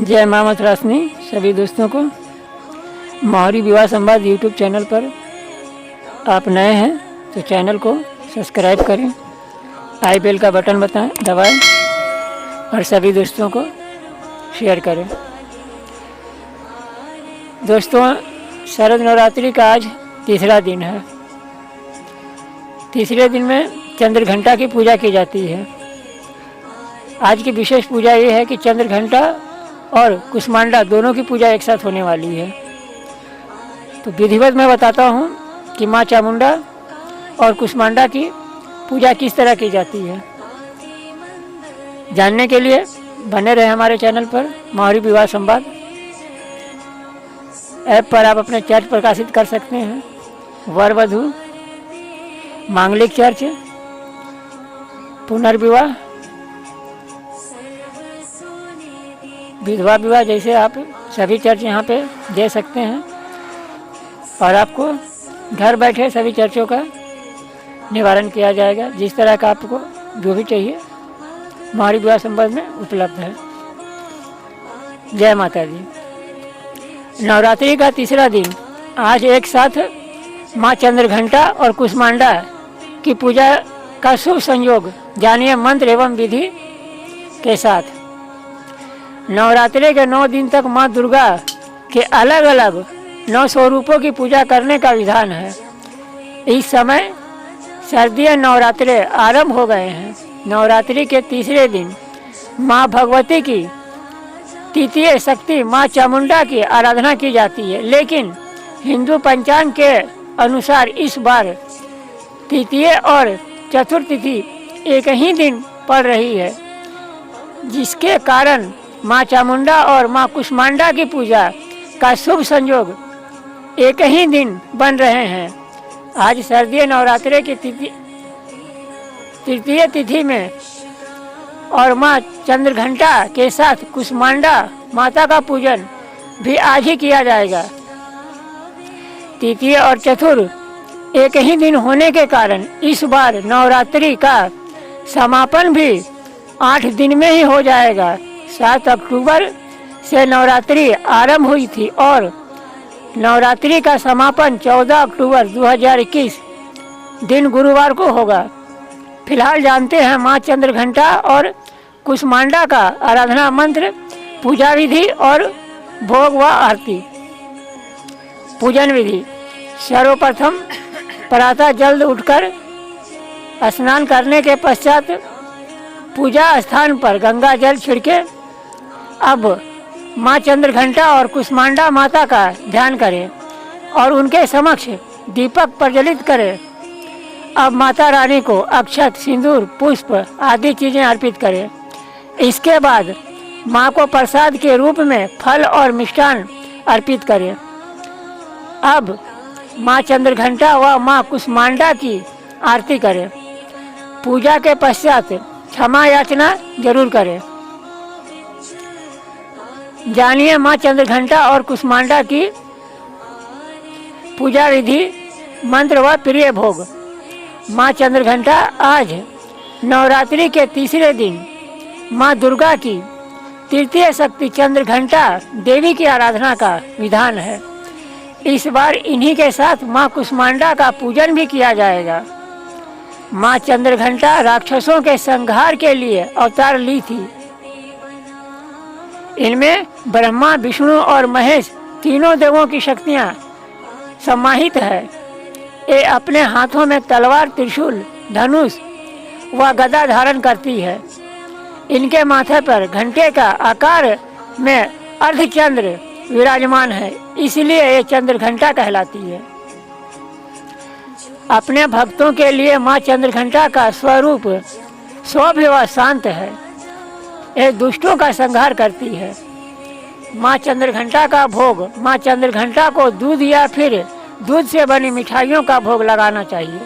जय माँ मथुरासनी सभी दोस्तों को। मौहरी विवाह संवाद यूट्यूब चैनल पर आप नए हैं तो चैनल को सब्सक्राइब करें, आई बेल का बटन दबाएं और सभी दोस्तों को शेयर करें। दोस्तों, शरद नवरात्रि का आज तीसरा दिन है। तीसरे दिन में चंद्र घंटा की पूजा की जाती है। आज की विशेष पूजा ये है कि चंद्र घंटा और कुष्मांडा दोनों की पूजा एक साथ होने वाली है। तो विधिवत मैं बताता हूँ कि माँ चामुंडा और कुष्मांडा की पूजा किस तरह की जाती है। जानने के लिए बने रहे हमारे चैनल पर। मौहरी विवाह संवाद ऐप पर आप अपने चर्च प्रकाशित कर सकते हैं। वर वधू, मांगलिक चर्च, पुनर्विवाह, विधवा विवाह जैसे आप सभी चर्च यहाँ पे दे सकते हैं और आपको घर बैठे सभी चर्चों का निवारण किया जाएगा। जिस तरह का आपको जो भी चाहिए मौहरी विवाह संवाद में उपलब्ध है। जय माता दी। नवरात्रि का तीसरा दिन आज एक साथ माँ चंद्रघंटा और कुष्मांडा की पूजा का शुभ संयोग जानिए मंत्र एवं विधि के साथ। नवरात्रि के 9 दिन तक माँ दुर्गा के अलग अलग 9 स्वरूपों की पूजा करने का विधान है। इस समय शारदीय नवरात्रि आरंभ हो गए हैं। नवरात्रि के तीसरे दिन माँ भगवती की तृतीय शक्ति माँ चामुंडा की आराधना की जाती है, लेकिन हिंदू पंचांग के अनुसार इस बार तृतीय और चतुर्थ तिथि एक ही दिन पड़ रही है, जिसके कारण माँ चामुंडा और माँ कुष्मांडा की पूजा का शुभ संयोग एक ही दिन बन रहे हैं। आज शारदीय नवरात्रि की तृतीय तिथि में और माँ चंद्रघंटा के साथ कुष्मांडा माता का पूजन भी आज ही किया जाएगा। तृतीय और चतुर्थ एक ही दिन होने के कारण इस बार नवरात्रि का समापन भी 8 दिन में ही हो जाएगा। 7 अक्टूबर से नवरात्रि आरंभ हुई थी और नवरात्रि का समापन 14 अक्टूबर 2021 दिन गुरुवार को होगा। फिलहाल जानते हैं माँ चंद्रघंटा और कुष्मांडा का आराधना मंत्र, पूजा विधि और भोग व आरती। पूजन विधि। सर्वप्रथम प्रातः जल्द उठकर स्नान करने के पश्चात पूजा स्थान पर गंगा जल छिड़के अब माँ चंद्रघंटा और कुष्मांडा माता का ध्यान करें और उनके समक्ष दीपक प्रज्वलित करें। अब माता रानी को अक्षत, सिंदूर, पुष्प आदि चीज़ें अर्पित करें। इसके बाद माँ को प्रसाद के रूप में फल और मिष्ठान अर्पित करें। अब माँ चंद्रघंटा व माँ कुष्मांडा की आरती करें। पूजा के पश्चात क्षमा याचना जरूर करें। जानिए माँ चंद्रघंटा और कुष्मांडा की पूजा विधि, मंत्र व प्रिय भोग। माँ चंद्रघंटा आज नवरात्रि के तीसरे दिन माँ दुर्गा की तृतीय शक्ति चंद्रघंटा देवी की आराधना का विधान है। इस बार इन्हीं के साथ माँ कुष्मांडा का पूजन भी किया जाएगा। माँ चंद्रघंटा राक्षसों के संहार के लिए अवतार ली थी। इनमें ब्रह्मा, विष्णु और महेश तीनों देवों की शक्तियाँ समाहित है। ये अपने हाथों में तलवार, त्रिशूल, धनुष व गदा धारण करती है। इनके माथे पर घंटे का आकार में अर्धचंद्र विराजमान है, इसलिए ये चंद्रघंटा कहलाती है। अपने भक्तों के लिए माँ चंद्रघंटा का स्वरूप सौम्य व शांत है। ये दुष्टों का संहार करती है। माँ चंद्रघंटा का भोग। माँ चंद्रघंटा को दूध या फिर दूध से बनी मिठाइयों का भोग लगाना चाहिए।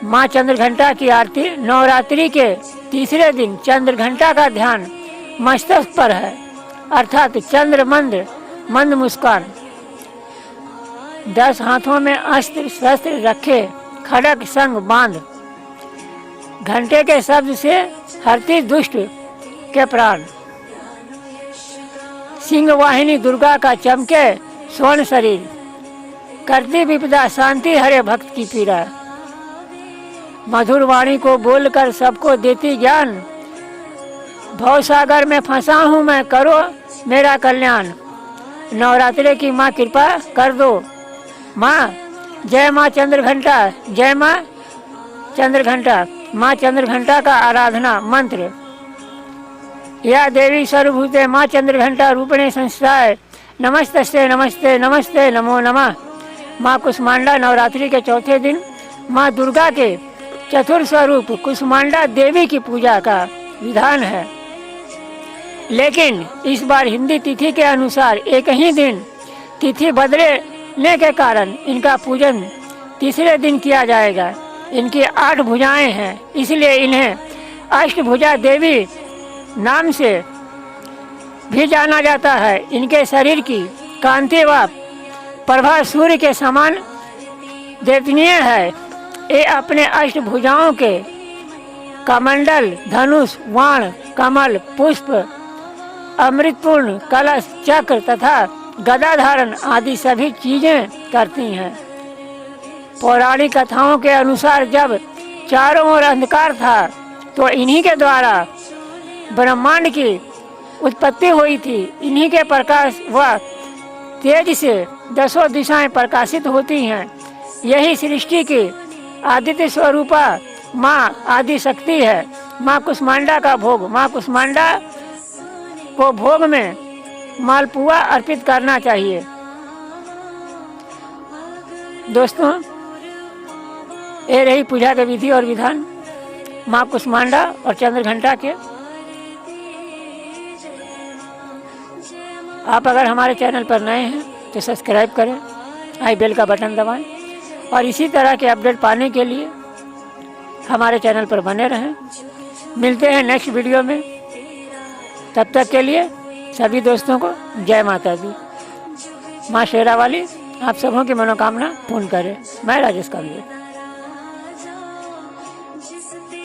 माँ चंद्रघंटा की आरती। नवरात्रि के तीसरे दिन चंद्रघंटा का ध्यान मस्तक पर है, अर्थात चंद्र मंद मुस्कान। 10 हाथों में अस्त्र शस्त्र रखे, खड़ग संग बांध। घंटे के शब्द से हरती दुष्ट के प्राण। सिंह वाहिनी दुर्गा का चमके स्वर्ण शरीर, करती विपदा शांति हरे भक्त की पीड़ा। मधुर वाणी को बोलकर सबको देती ज्ञान, भवसागर में फंसा हूँ मैं, करो मेरा कल्याण। नवरात्रि की माँ कृपा कर दो माँ, जय माँ चंद्रघंटा, जय माँ चंद्रघंटा। माँ चंद्रघंटा का आराधना मंत्र। या देवी सर्वभूते माँ चंद्रघंटा रूपिणी संस्थाय, नमस्ते नमस्ते नमस्ते नमो नमः। माँ कुष्मांडा नवरात्रि के चौथे दिन माँ दुर्गा के चतुर्थ स्वरूप कुष्मांडा देवी की पूजा का विधान है, लेकिन इस बार हिंदी तिथि के अनुसार एक ही दिन तिथि बदलने के कारण इनका पूजन तीसरे दिन किया जाएगा। इनकी 8 भुजाएं हैं, इसलिए इन्हें अष्टभुजा देवी नाम से भी जाना जाता है। इनके शरीर की कांति व प्रभा सूर्य के समान देवनीय है। ये अपने अष्टभुजाओं के कमंडल, धनुष, वाण, कमल, पुष्प, अमृतपूर्ण कलश, चक्र तथा गदा धारण आदि सभी चीजें करती हैं। पौराणिक कथाओं के अनुसार जब चारों ओर अंधकार था तो इन्हीं के द्वारा ब्रह्मांड की उत्पत्ति हुई थी। इन्हीं के प्रकाश व तेज से 10 दिशाएं प्रकाशित होती हैं। यही सृष्टि की आदित्य स्वरूपा माँ आदि शक्ति है। माँ कुष्मांडा का भोग। माँ कुष्मांडा को भोग में मालपुआ अर्पित करना चाहिए। दोस्तों, ये रही पूजा के विधि और विधान माँ कुष्मांडा और चंद्रघंटा के। आप अगर हमारे चैनल पर नए हैं तो सब्सक्राइब करें, आई बेल का बटन दबाएं और इसी तरह के अपडेट पाने के लिए हमारे चैनल पर बने रहें। मिलते हैं नेक्स्ट वीडियो में, तब तक के लिए सभी दोस्तों को जय माता दी। माँ शेरावाली आप सबों की मनोकामना पूर्ण करे। मैं राजेश कालिया।